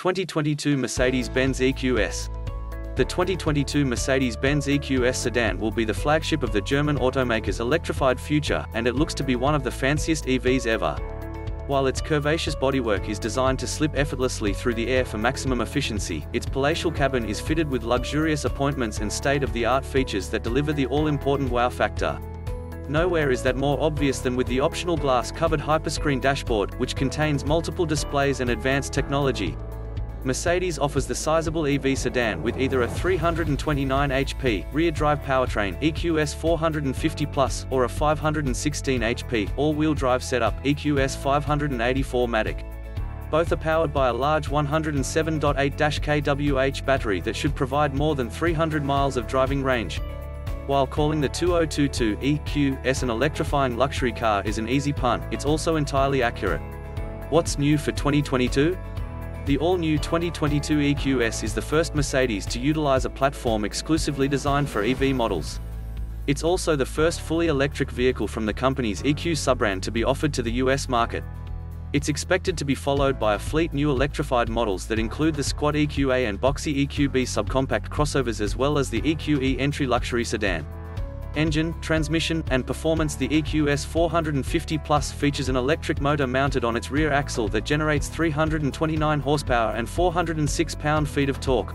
2022 Mercedes-Benz EQS. The 2022 Mercedes-Benz EQS sedan will be the flagship of the German automaker's electrified future, and it looks to be one of the fanciest EVs ever. While its curvaceous bodywork is designed to slip effortlessly through the air for maximum efficiency, its palatial cabin is fitted with luxurious appointments and state-of-the-art features that deliver the all-important wow factor. Nowhere is that more obvious than with the optional glass-covered hyperscreen dashboard, which contains multiple displays and advanced technology. Mercedes offers the sizable EV sedan with either a 329 HP rear-drive powertrain EQS 450+, or a 516 HP all-wheel drive setup EQS 584 Matic. Both are powered by a large 107.8 kWh battery that should provide more than 300 miles of driving range. While calling the 2022 EQS an electrifying luxury car is an easy pun, it's also entirely accurate. What's new for 2022? The all-new 2022 EQS is the first Mercedes to utilize a platform exclusively designed for EV models. It's also the first fully electric vehicle from the company's EQ sub-brand to be offered to the US market. It's expected to be followed by a fleet new electrified models that include the Squad EQA and Boxy EQB subcompact crossovers, as well as the EQE entry luxury sedan. Engine, transmission, and performance. The EQS 450+ features an electric motor mounted on its rear axle that generates 329 horsepower and 406 pound-feet of torque.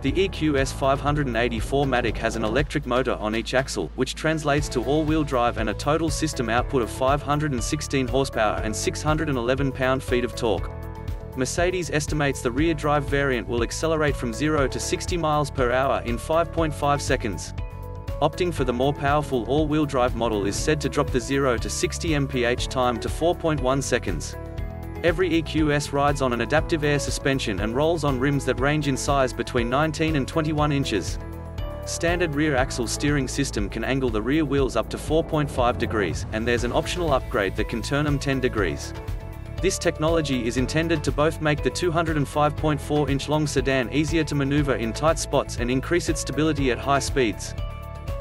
The EQS 584 Matic has an electric motor on each axle, which translates to all-wheel drive and a total system output of 516 horsepower and 611 pound-feet of torque. Mercedes estimates the rear-drive variant will accelerate from 0 to 60 miles per hour in 5.5 seconds. Opting for the more powerful all-wheel drive model is said to drop the 0 to 60 mph time to 4.1 seconds. Every EQS rides on an adaptive air suspension and rolls on rims that range in size between 19 and 21 inches. Standard rear axle steering system can angle the rear wheels up to 4.5 degrees, and there's an optional upgrade that can turn them 10 degrees. This technology is intended to both make the 205.4-inch long sedan easier to maneuver in tight spots and increase its stability at high speeds.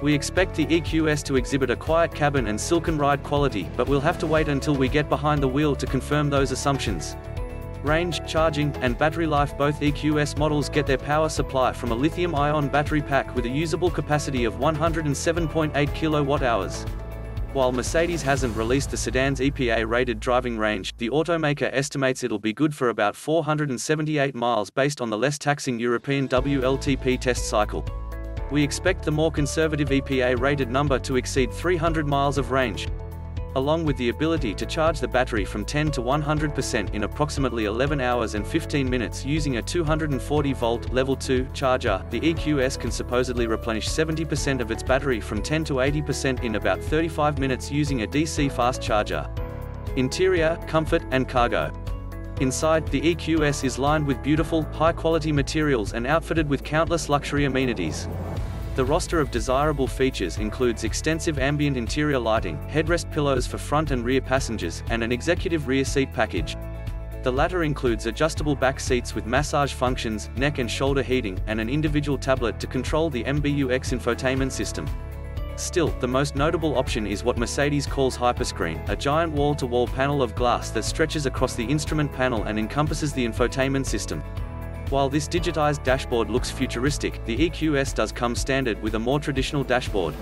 We expect the EQS to exhibit a quiet cabin and silken ride quality, but we'll have to wait until we get behind the wheel to confirm those assumptions. Range, charging, and battery life. Both EQS models get their power supply from a lithium-ion battery pack with a usable capacity of 107.8 kWh. While Mercedes hasn't released the sedan's EPA-rated driving range, the automaker estimates it'll be good for about 478 miles based on the less taxing European WLTP test cycle. We expect the more conservative EPA-rated number to exceed 300 miles of range. Along with the ability to charge the battery from 10 to 100% in approximately 11 hours and 15 minutes using a 240-volt Level 2 charger, the EQS can supposedly replenish 70% of its battery from 10 to 80% in about 35 minutes using a DC fast charger. Interior, comfort, and cargo. Inside, the EQS is lined with beautiful, high-quality materials and outfitted with countless luxury amenities. The roster of desirable features includes extensive ambient interior lighting, headrest pillows for front and rear passengers, and an executive rear seat package. The latter includes adjustable back seats with massage functions, neck and shoulder heating, and an individual tablet to control the MBUX infotainment system. Still, the most notable option is what Mercedes calls Hyperscreen, a giant wall-to-wall panel of glass that stretches across the instrument panel and encompasses the infotainment system. While this digitized dashboard looks futuristic, the EQS does come standard with a more traditional dashboard.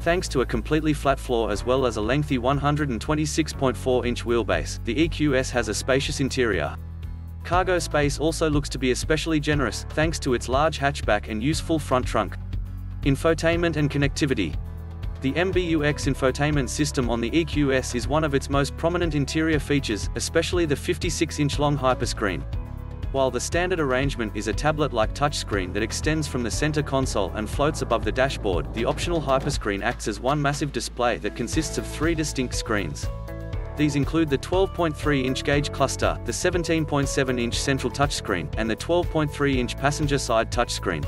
Thanks to a completely flat floor as well as a lengthy 126.4-inch wheelbase, the EQS has a spacious interior. Cargo space also looks to be especially generous, thanks to its large hatchback and useful front trunk. Infotainment and connectivity. The MBUX infotainment system on the EQS is one of its most prominent interior features, especially the 56-inch long hyperscreen. While the standard arrangement is a tablet-like touchscreen that extends from the center console and floats above the dashboard, the optional hyperscreen acts as one massive display that consists of 3 distinct screens. These include the 12.3-inch gauge cluster, the 17.7-inch central touchscreen, and the 12.3-inch passenger side touchscreen.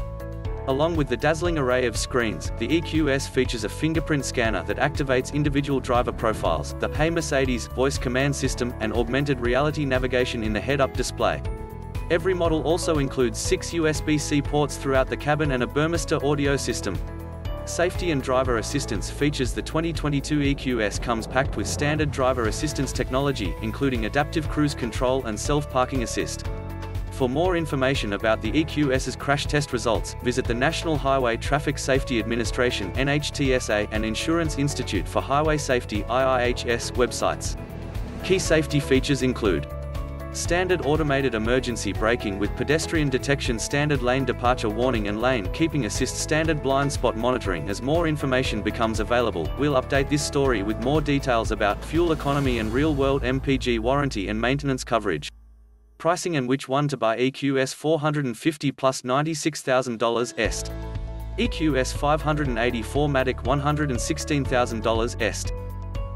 Along with the dazzling array of screens, the EQS features a fingerprint scanner that activates individual driver profiles, the Hey Mercedes voice command system, and augmented reality navigation in the head-up display. Every model also includes 6 USB-C ports throughout the cabin and a Burmester audio system. Safety and driver assistance features. The 2022 EQS comes packed with standard driver assistance technology, including adaptive cruise control and self-parking assist. For more information about the EQS's crash test results, visit the National Highway Traffic Safety Administration (NHTSA) and Insurance Institute for Highway Safety (IIHS) websites. Key safety features include standard automated emergency braking with pedestrian detection, standard lane departure warning and lane keeping assist, standard blind spot monitoring. As more information becomes available, we'll update this story with more details about fuel economy and real-world MPG warranty and maintenance coverage. Pricing and which one to buy: EQS 450 plus $96,000 est. EQS 584 Matic $116,000 est.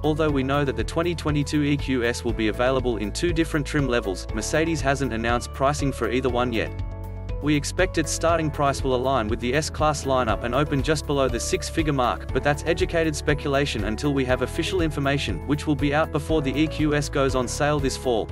Although we know that the 2022 EQS will be available in 2 different trim levels, Mercedes hasn't announced pricing for either one yet. We expect its starting price will align with the S-Class lineup and open just below the 6-figure mark, but that's educated speculation until we have official information, which will be out before the EQS goes on sale this fall.